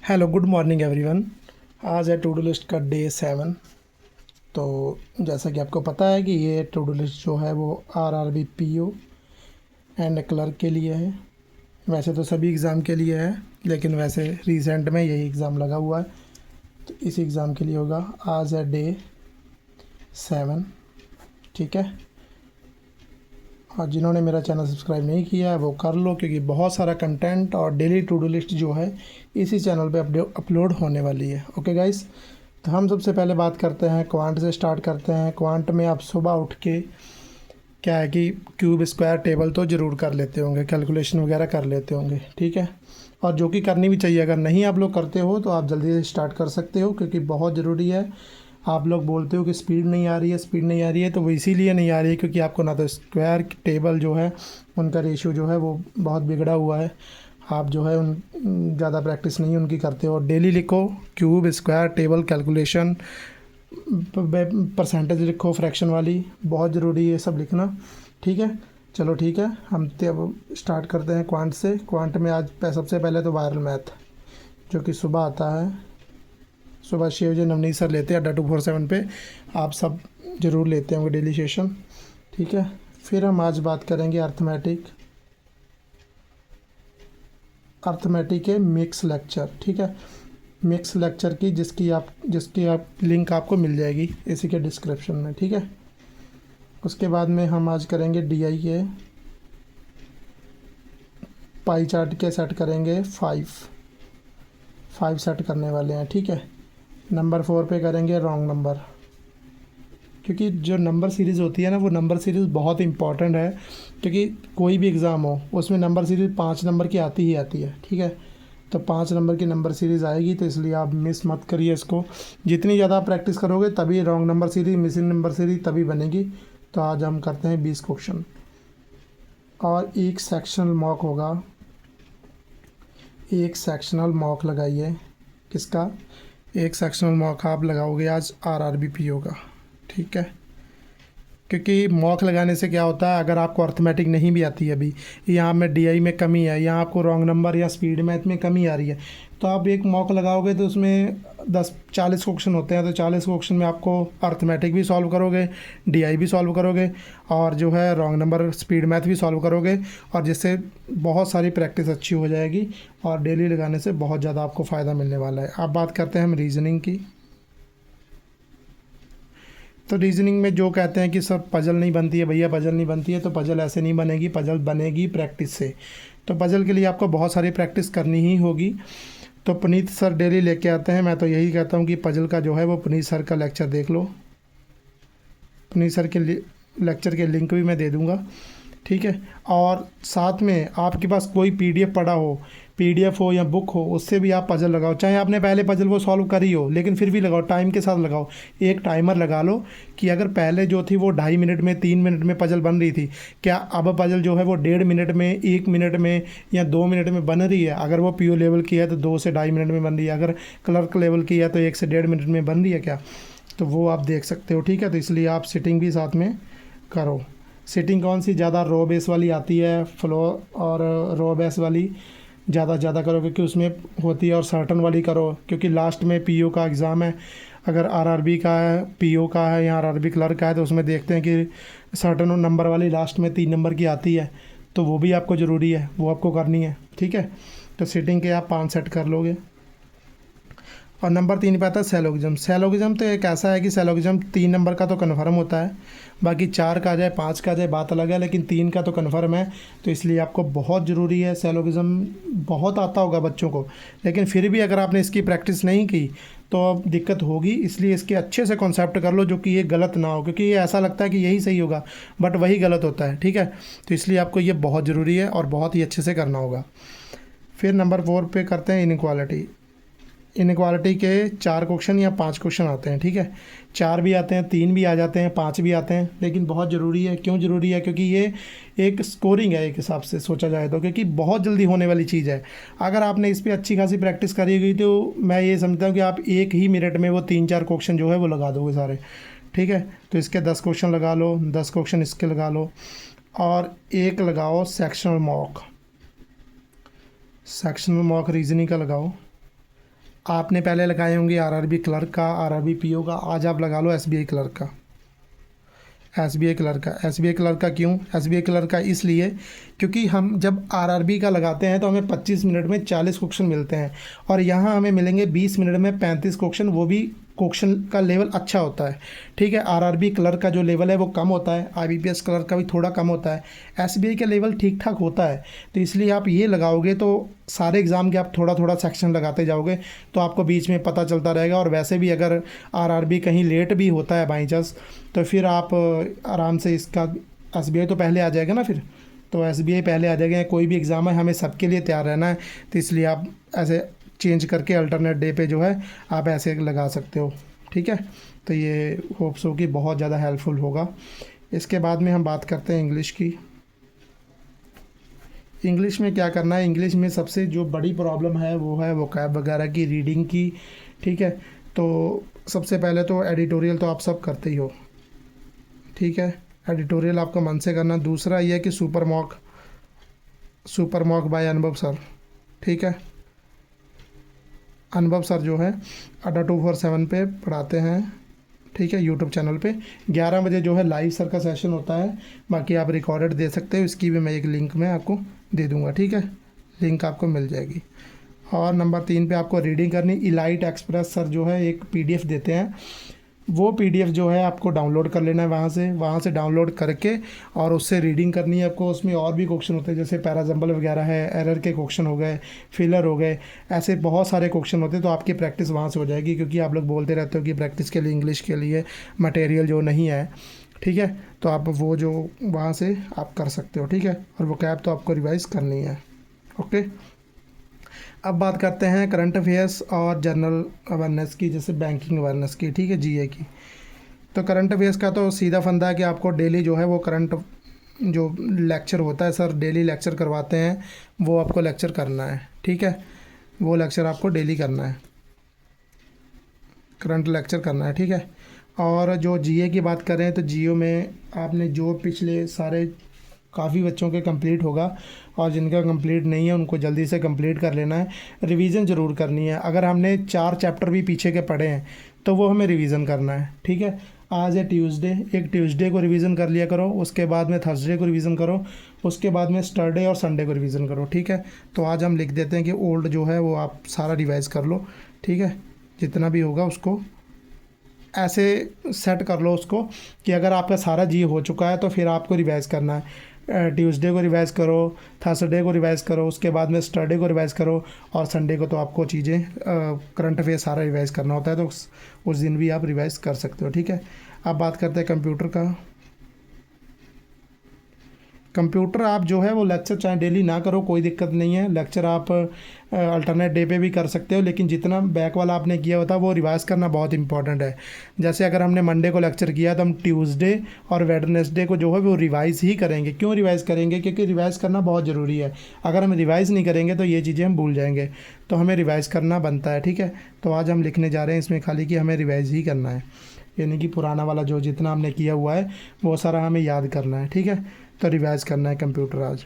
Hello good morning everyone. आज है to do list का डे 7। तो जैसा कि आपको पता है कि ये टू डू लिस्ट जो है वो आरआरबी पीओ एंड क्लर्क के लिए है। वैसे तो सभी एग्ज़ाम के लिए है, लेकिन वैसे रिसेंट में यही एग्ज़ाम लगा हुआ है, तो इसी एग्ज़ाम के लिए होगा। आज है डे 7, ठीक है। और जिन्होंने मेरा चैनल सब्सक्राइब नहीं किया है वो कर लो, क्योंकि बहुत सारा कंटेंट और डेली टू डू लिस्ट जो है इसी चैनल पे अपलोड होने वाली है। ओके गाइस, तो हम सबसे पहले बात करते हैं क्वांट से स्टार्ट करते हैं। क्वांट में आप सुबह उठ के क्या है कि क्यूब स्क्वायर टेबल तो ज़रूर कर लेते होंगे, कैलकुलेशन वगैरह कर लेते होंगे, ठीक है। और जो कि करनी भी चाहिए। अगर नहीं आप लोग करते हो तो आप जल्दी से स्टार्ट कर सकते हो, क्योंकि बहुत ज़रूरी है। आप लोग बोलते हो कि स्पीड नहीं आ रही है, स्पीड नहीं आ रही है, तो वो इसीलिए नहीं आ रही है क्योंकि आपको ना तो स्क्वायर टेबल जो है उनका रेशियो जो है वो बहुत बिगड़ा हुआ है। आप जो है उन ज़्यादा प्रैक्टिस नहीं उनकी करते हो। डेली लिखो cube square table calculation, percentage लिखो फ्रैक्शन वाली, बहुत ज़रूरी है सब लिखना, ठीक है। चलो ठीक है, हम तो अब स्टार्ट करते हैं क्वांट से। क्वांट में आज सबसे पहले तो वायरल मैथ, जो कि सुबह आता है। सुबह 6 बजे नवनीत सर लेते हैं अड्डा 247 पे। आप सब ज़रूर लेते होंगे डेली सेशन, ठीक है। फिर हम आज बात करेंगे अर्थमेटिक के मिक्स लेक्चर, ठीक है। मिक्स लेक्चर की जिसकी आप लिंक आपको मिल जाएगी इसी के डिस्क्रिप्शन में, ठीक है। उसके बाद में हम आज करेंगे डीआई के पाई चार्ट के सेट करेंगे 5 सेट करने वाले हैं, ठीक है। नंबर 4 पे करेंगे रॉन्ग नंबर, क्योंकि जो नंबर सीरीज़ होती है ना, वो नंबर सीरीज़ बहुत इंपॉर्टेंट है। क्योंकि कोई भी एग्ज़ाम हो उसमें नंबर सीरीज़ 5 नंबर की आती ही आती है, ठीक है। तो 5 नंबर की नंबर सीरीज़ आएगी, तो इसलिए आप मिस मत करिए इसको। जितनी ज़्यादा आप प्रैक्टिस करोगे तभी wrong number series, missing number series तभी बनेगी। तो आज हम करते हैं 20 क्वेश्चन और एक सेक्शनल मॉक होगा। एक सेक्शनल मॉक लगाइए। किसका? एक सेक्शनल मॉक आप लगाओगे आज आरआरबी पीओ का, ठीक है। क्योंकि मॉक लगाने से क्या होता है, अगर आपको अर्थमेटिक नहीं भी आती है, अभी यहाँ में डीआई में कमी है, यहाँ आपको रॉन्ग नंबर या स्पीड मैथ में कमी आ रही है, तो आप एक मॉक लगाओगे तो उसमें 10-40 क्वेश्चन होते हैं। तो 40 क्वेश्चन में आपको अर्थमेटिक भी सॉल्व करोगे, डीआई भी सॉल्व करोगे, और जो है रॉन्ग नंबर स्पीड मैथ भी सॉल्व करोगे, और जिससे बहुत सारी प्रैक्टिस अच्छी हो जाएगी और डेली लगाने से बहुत ज़्यादा आपको फ़ायदा मिलने वाला है। अब बात करते हैं हम रीजनिंग की। तो रीजनिंग में जो कहते हैं कि सब पजल नहीं बनती है भैया, पजल नहीं बनती है, तो पजल ऐसे नहीं बनेगी, पजल बनेगी प्रैक्टिस से। तो पजल के लिए आपको बहुत सारी प्रैक्टिस करनी ही होगी। तो पुनीत सर डेली लेके आते हैं। मैं तो यही कहता हूँ कि पजल का जो है वो पुनीत सर का लेक्चर देख लो। पुनीत सर के लेक्चर के लिंक भी मैं दे दूँगा, ठीक है। और साथ में आपके पास कोई पीडीएफ पड़ा हो, पीडीएफ हो या बुक हो, उससे भी आप पजल लगाओ। चाहे आपने पहले पजल वो सॉल्व करी हो, लेकिन फिर भी लगाओ, टाइम के साथ लगाओ। एक टाइमर लगा लो कि अगर पहले जो थी वो 2.5 मिनट में 3 मिनट में पजल बन रही थी, क्या अब पजल जो है वो 1.5 मिनट में, 1 मिनट में या 2 मिनट में बन रही है। अगर वो पीओ लेवल की है तो 2 से 2.5 मिनट में बन रही है, अगर क्लर्क लेवल की है तो 1 से 1.5 मिनट में बन रही है क्या, तो वो आप देख सकते हो, ठीक है। तो इसलिए आप सिटिंग भी साथ में करो। सिटिंग कौन सी ज़्यादा रो बेस वाली आती है, फ्लो और रो बेस वाली ज़्यादा करो, क्योंकि उसमें होती है। और सर्टन वाली करो, क्योंकि लास्ट में पीओ का एग्ज़ाम है। अगर आरआरबी का है, पीओ का है या आरआरबी क्लर्क का है, तो उसमें देखते हैं कि सर्टन नंबर वाली लास्ट में 3 नंबर की आती है, तो वो भी आपको ज़रूरी है, वो आपको करनी है, ठीक है। तो सिटिंग के आप 5 सेट कर लोगे। और नंबर 3 पे आता है सेलोगिज्म। सेलोगिज्म तो एक ऐसा है कि सेलोगिज्म 3 नंबर का तो कन्फर्म होता है, बाकी 4 का आ जाए 5 का आ जाए बात अलग है, लेकिन 3 का तो कन्फर्म है। तो इसलिए आपको बहुत ज़रूरी है। सेलोगिज्म बहुत आता होगा बच्चों को, लेकिन फिर भी अगर आपने इसकी प्रैक्टिस नहीं की तो अब दिक्कत होगी। इसलिए इसके अच्छे से कॉन्सेप्ट कर लो, जो कि ये गलत ना हो, क्योंकि ये ऐसा लगता है कि यही सही होगा बट वही गलत होता है, ठीक है। तो इसलिए आपको ये बहुत ज़रूरी है और बहुत ही अच्छे से करना होगा। फिर नंबर 4 पे करते हैं इनक्वालिटी। इनक्वालिटी के 4 क्वेश्चन या 5 क्वेश्चन आते हैं, ठीक है। 4 भी आते हैं, 3 भी आ जाते हैं, 5 भी आते हैं, लेकिन बहुत ज़रूरी है। क्यों ज़रूरी है? क्योंकि ये एक स्कोरिंग है एक हिसाब से सोचा जाए तो, क्योंकि बहुत जल्दी होने वाली चीज़ है। अगर आपने इस पर अच्छी खासी प्रैक्टिस करी गई तो मैं ये समझता हूँ कि आप 1 ही मिनट में वो 3-4 क्वेश्चन जो है वो लगा दोगे सारे, ठीक है। तो इसके 10 क्वेश्चन लगा लो, 10 क्वेश्चन इसके लगा लो, और एक लगाओ सेक्शनल मॉक रीजनिंग का लगाओ। आपने पहले लगाए होंगे आरआरबी क्लर्क का, आरआरबी पीओ का, आज आप लगा लो एसबीआई क्लर्क का। एसबीआई क्लर्क का, एसबीआई क्लर्क का क्यों? एसबीआई क्लर्क का इसलिए क्योंकि हम जब आरआरबी का लगाते हैं तो हमें 25 मिनट में 40 क्वेश्चन मिलते हैं, और यहाँ हमें मिलेंगे 20 मिनट में 35 क्वेश्चन, वो भी क्वेश्चन का लेवल अच्छा होता है। ठीक है, आरआरबी क्लर्क का जो लेवल है वो कम होता है, आईबीपीएस क्लर्क का भी थोड़ा कम होता है, एसबीआई का लेवल ठीक ठाक होता है। तो इसलिए आप ये लगाओगे तो सारे एग्ज़ाम के आप थोड़ा थोड़ा सेक्शन लगाते जाओगे तो आपको बीच में पता चलता रहेगा। और वैसे भी अगर आरआरबी कहीं लेट भी होता है बाई चांस, तो फिर आप आराम से इसका एसबीआई तो पहले आ जाएगा ना, फिर तो एसबीआई पहले आ जाएगा। कोई भी एग्ज़ाम है, हमें सबके लिए तैयार रहना है, तो इसलिए आप ऐसे चेंज करके अल्टरनेट डे पे जो है आप ऐसे लगा सकते हो। ठीक है, तो ये होप्स हो कि बहुत ज़्यादा हेल्पफुल होगा। इसके बाद में हम बात करते हैं इंग्लिश की। इंग्लिश में क्या करना है? इंग्लिश में सबसे जो बड़ी प्रॉब्लम है वो है वोकैब वगैरह की, रीडिंग की। ठीक है, तो सबसे पहले तो एडिटोरियल तो आप सब करते ही हो। ठीक है, एडिटोरियल आपको मन से करना। दूसरा ये है कि सुपर मॉक बाय अनुभव सर। ठीक है, अनुभव सर जो है अड्डा 247 पे पढ़ाते हैं। ठीक है, यूट्यूब चैनल पे 11 बजे जो है लाइव सर का सेशन होता है। बाकी आप रिकॉर्डेड दे सकते हो, इसकी भी मैं एक लिंक में आपको दे दूंगा। ठीक है, लिंक आपको मिल जाएगी। और नंबर 3 पे आपको रीडिंग करनी। इलाइट एक्सप्रेस सर जो है एक पीडीएफ देते हैं, वो पीडीएफ जो है आपको डाउनलोड कर लेना है वहाँ से डाउनलोड करके और उससे रीडिंग करनी है आपको। उसमें और भी क्वेश्चन होते हैं, जैसे पैराजम्बल वगैरह है, एरर के क्वेश्चन हो गए, फिलर हो गए, ऐसे बहुत सारे क्वेश्चन होते हैं। तो आपकी प्रैक्टिस वहाँ से हो जाएगी, क्योंकि आप लोग बोलते रहते हो कि प्रैक्टिस के लिए इंग्लिश के लिए मटेरियल जो नहीं है। ठीक है, तो आप वो जो वहाँ से आप कर सकते हो। ठीक है, और वो कैब तो आपको रिवाइज़ करनी है। ओके, अब बात करते हैं करंट अफेयर्स और जनरल अवेयरनेस की, जैसे बैंकिंग अवेयरनेस की। ठीक है, जीए की। तो करंट अफेयर्स का तो सीधा फंदा है कि आपको डेली जो है वो करंट जो लेक्चर होता है, सर डेली लेक्चर करवाते हैं, वो आपको लेक्चर करना है। ठीक है, वो लेक्चर आपको डेली करना है, करंट लेक्चर करना है। ठीक है, और जो जीए की बात करें तो जीओ में आपने जो पिछले सारे काफ़ी बच्चों के कंप्लीट होगा, और जिनका कंप्लीट नहीं है उनको जल्दी से कंप्लीट कर लेना है। रिवीजन ज़रूर करनी है। अगर हमने 4 चैप्टर भी पीछे के पढ़े हैं तो वो हमें रिवीजन करना है। ठीक है, आज है ट्यूसडे, एक ट्यूसडे को रिवीजन कर लिया करो, उसके बाद में थर्सडे को रिवीजन करो, उसके बाद में सैटरडे और संडे को रिवीजन करो। ठीक है, तो आज हम लिख देते हैं कि ओल्ड जो है वो आप सारा रिवाइज़ कर लो। ठीक है, जितना भी होगा उसको ऐसे सेट कर लो उसको कि अगर आपका सारा जी हो चुका है तो फिर आपको रिवाइज़ करना है। ट्यूसडे को रिवाइज़ करो, थर्सडे को रिवाइज़ करो, उसके बाद में सैटरडे को रिवाइज़ करो, और संडे को तो आपको चीज़ें करंट अफेयर सारा रिवाइज़ करना होता है, तो उस दिन भी आप रिवाइज़ कर सकते हो। ठीक है, अब बात करते हैं कंप्यूटर का। कंप्यूटर आप जो है वो लेक्चर चाहे डेली ना करो, कोई दिक्कत नहीं है। लेक्चर आप अल्टरनेट डे पे भी कर सकते हो, लेकिन जितना बैक वाला आपने किया होता है वो रिवाइज़ करना बहुत इंपॉर्टेंट है। जैसे अगर हमने मंडे को लेक्चर किया तो हम ट्यूसडे और वेडनेसडे को जो है वो रिवाइज़ ही करेंगे। क्यों रिवाइज़ करेंगे? क्योंकि रिवाइज़ करना बहुत ज़रूरी है। अगर हम रिवाइज़ नहीं करेंगे तो ये चीज़ें हम भूल जाएंगे, तो हमें रिवाइज़ करना बनता है। ठीक है, तो आज हम लिखने जा रहे हैं इसमें खाली कि हमें रिवाइज़ ही करना है, यानी कि पुराना वाला जो जितना हमने किया हुआ है वो सारा हमें याद करना है। ठीक है, तो रिवाइज़ करना है कंप्यूटर आज,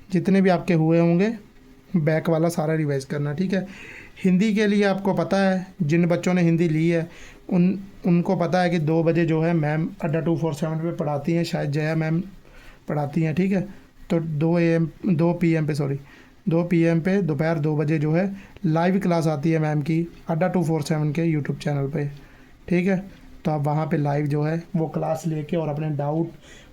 जितने भी आपके हुए होंगे बैक वाला सारा रिवाइज़ करना। ठीक है, हिंदी के लिए आपको पता है, जिन बच्चों ने हिंदी ली है उनको पता है कि 2 बजे जो है मैम अड्डा 247 पे पढ़ाती हैं, शायद जया मैम पढ़ाती हैं। ठीक है, तो 2 PM पे 2 PM पे दोपहर 2 बजे जो है लाइव क्लास आती है मैम की अड्डा 247 के यूट्यूब चैनल पे। ठीक है, तो आप वहाँ पे लाइव जो है वो क्लास लेके और अपने डाउट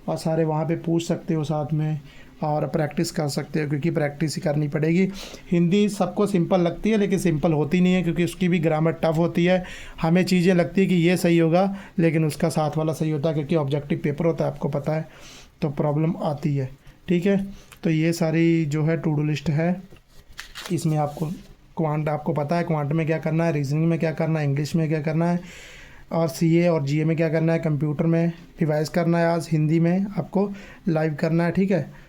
और सारे वहाँ पे पूछ सकते हो साथ में, और प्रैक्टिस कर सकते हो, क्योंकि प्रैक्टिस ही करनी पड़ेगी। हिंदी सबको सिंपल लगती है लेकिन सिंपल होती नहीं है, क्योंकि उसकी भी ग्रामर टफ होती है। हमें चीज़ें लगती है कि ये सही होगा, लेकिन उसका साथ वाला सही होता है, क्योंकि ऑब्जेक्टिव पेपर होता है, आपको पता है, तो प्रॉब्लम आती है। ठीक है, तो ये सारी जो है टू डू लिस्ट है। इसमें आपको क्वांट आपको पता है क्वांट में क्या करना है, रीजनिंग में क्या करना है, इंग्लिश में क्या करना है, और सीए और जीए में क्या करना है, कंप्यूटर में रिवाइज़ करना है, आज हिंदी में आपको लाइव करना है। ठीक है,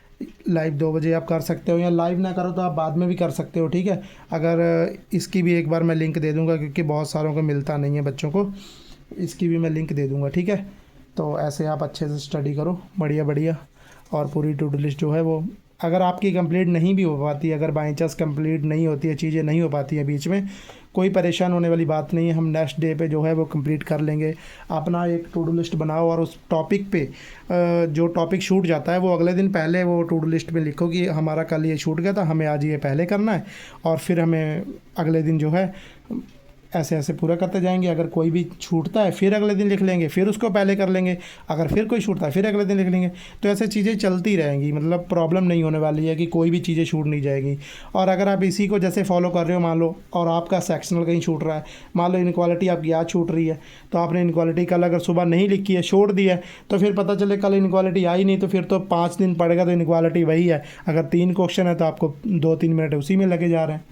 लाइव 2 बजे आप कर सकते हो, या लाइव ना करो तो आप बाद में भी कर सकते हो। ठीक है, अगर इसकी भी एक बार मैं लिंक दे दूंगा, क्योंकि बहुत सारों को मिलता नहीं है बच्चों को, इसकी भी मैं लिंक दे दूंगा। ठीक है, तो ऐसे आप अच्छे से स्टडी करो, बढ़िया बढ़िया, और पूरी टू डू लिस्ट जो है वो अगर आपकी कंप्लीट नहीं भी हो पाती, अगर बाई चांस कंप्लीट नहीं होती है, चीज़ें नहीं हो पाती हैं बीच में, कोई परेशान होने वाली बात नहीं है। हम नेक्स्ट डे पे जो है वो कंप्लीट कर लेंगे। अपना एक टू डू लिस्ट बनाओ और उस टॉपिक पे जो टॉपिक छूट जाता है वो अगले दिन पहले वो टू डू लिस्ट में लिखो कि हमारा कल ये छूट गया था, हमें आज ये पहले करना है, और फिर हमें अगले दिन जो है ऐसे ऐसे पूरा करते जाएंगे। अगर कोई भी छूटता है फिर अगले दिन लिख लेंगे, फिर उसको पहले कर लेंगे। अगर फिर कोई छूटता है फिर अगले दिन लिख लेंगे। तो ऐसे चीज़ें चलती रहेंगी, मतलब प्रॉब्लम नहीं होने वाली है कि कोई भी चीज़ें छूट नहीं जाएगी। और अगर आप इसी को जैसे फॉलो कर रहे हो मान लो, और आपका सेक्शनल कहीं छूट रहा है, मान लो इनक्वालिटी आपकी आज छूट रही है, तो आपने इनक्वालिटी कल अगर सुबह नहीं लिखी है, छोड़ दी है, तो फिर पता चले कल इनक्वालिटी आई नहीं, तो फिर तो 5 दिन पड़ेगा तो इनक्वालिटी वही है। अगर 3 क्वेश्चन है तो आपको 2-3 मिनट उसी में लगे जा रहे हैं।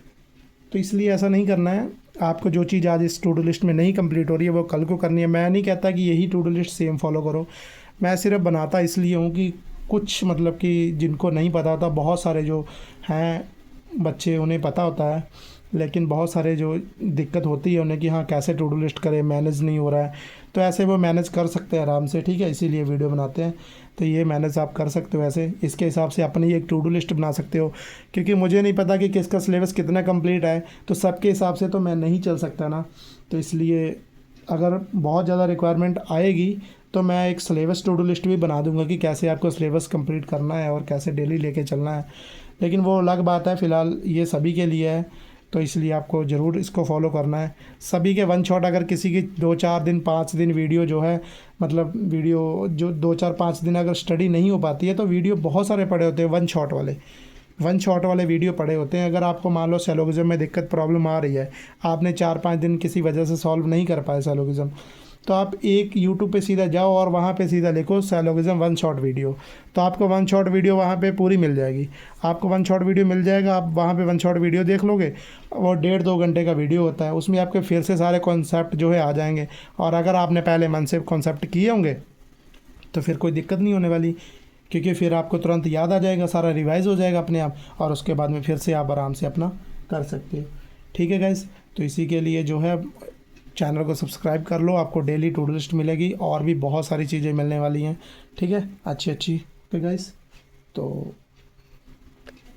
तो इसलिए ऐसा नहीं करना है। आपको जो चीज़ आज इस टू डू लिस्ट में नहीं कंप्लीट हो रही है वो कल को करनी है। मैं नहीं कहता कि यही to do list same follow करो, मैं सिर्फ बनाता इसलिए हूँ कि कुछ मतलब कि जिनको नहीं पता होता, बहुत सारे जो हैं बच्चे उन्हें पता होता है, लेकिन बहुत सारे जो दिक्कत होती है उन्हें कि हाँ कैसे टू डू लिस्ट करें, मैनेज नहीं हो रहा है, तो ऐसे वो मैनेज कर सकते हैं आराम से, ठीक है। इसीलिए वीडियो बनाते हैं। तो ये मैनेज आप कर सकते हो ऐसे, इसके हिसाब से अपनी एक टू डू लिस्ट बना सकते हो। क्योंकि मुझे नहीं पता कि किसका सिलेबस कितना कंप्लीट है, तो सबके हिसाब से तो मैं नहीं चल सकता ना। तो इसलिए अगर बहुत ज़्यादा रिक्वायरमेंट आएगी तो मैं एक सिलेबस टू डू लिस्ट भी बना दूंगा कि कैसे आपको सिलेबस कंप्लीट करना है और कैसे डेली लेके चलना है। लेकिन वो अलग बात है, फ़िलहाल ये सभी के लिए है, तो इसलिए आपको ज़रूर इसको फॉलो करना है। सभी के वन शॉट, अगर किसी की 2-4 दिन 5 दिन वीडियो जो है, मतलब वीडियो जो 2-4-5 दिन अगर स्टडी नहीं हो पाती है, तो वीडियो बहुत सारे पड़े होते हैं वन शॉट वाले वीडियो पड़े होते हैं। अगर आपको मान लो सैलोगिज्म में दिक्कत प्रॉब्लम आ रही है, आपने 4-5 दिन किसी वजह से सॉल्व नहीं कर पाए सैलोगिज्म, तो आप एक यूट्यूब पे सीधा जाओ और वहाँ पे सीधा लिखो सैलोगिज्म वन शॉट वीडियो, तो आपको वन शॉट वीडियो वहाँ पे पूरी मिल जाएगी। आपको वन शॉट वीडियो मिल जाएगा, आप वहाँ पे वन शॉट वीडियो देख लोगे। वो 1.5-2 घंटे का वीडियो होता है, उसमें आपके फिर से सारे कॉन्सेप्ट जो है आ जाएंगे। और अगर आपने पहले मन से कॉन्सेप्ट किए होंगे तो फिर कोई दिक्कत नहीं होने वाली, क्योंकि फिर आपको तुरंत याद आ जाएगा, सारा रिवाइज़ हो जाएगा अपने आप, और उसके बाद में फिर से आप आराम से अपना कर सकते हो। ठीक है गाइस, तो इसी के लिए जो है चैनल को सब्सक्राइब कर लो, आपको डेली टू डू लिस्ट मिलेगी और भी बहुत सारी चीज़ें मिलने वाली हैं, ठीक है, अच्छी अच्छी। ओके गाइस, तो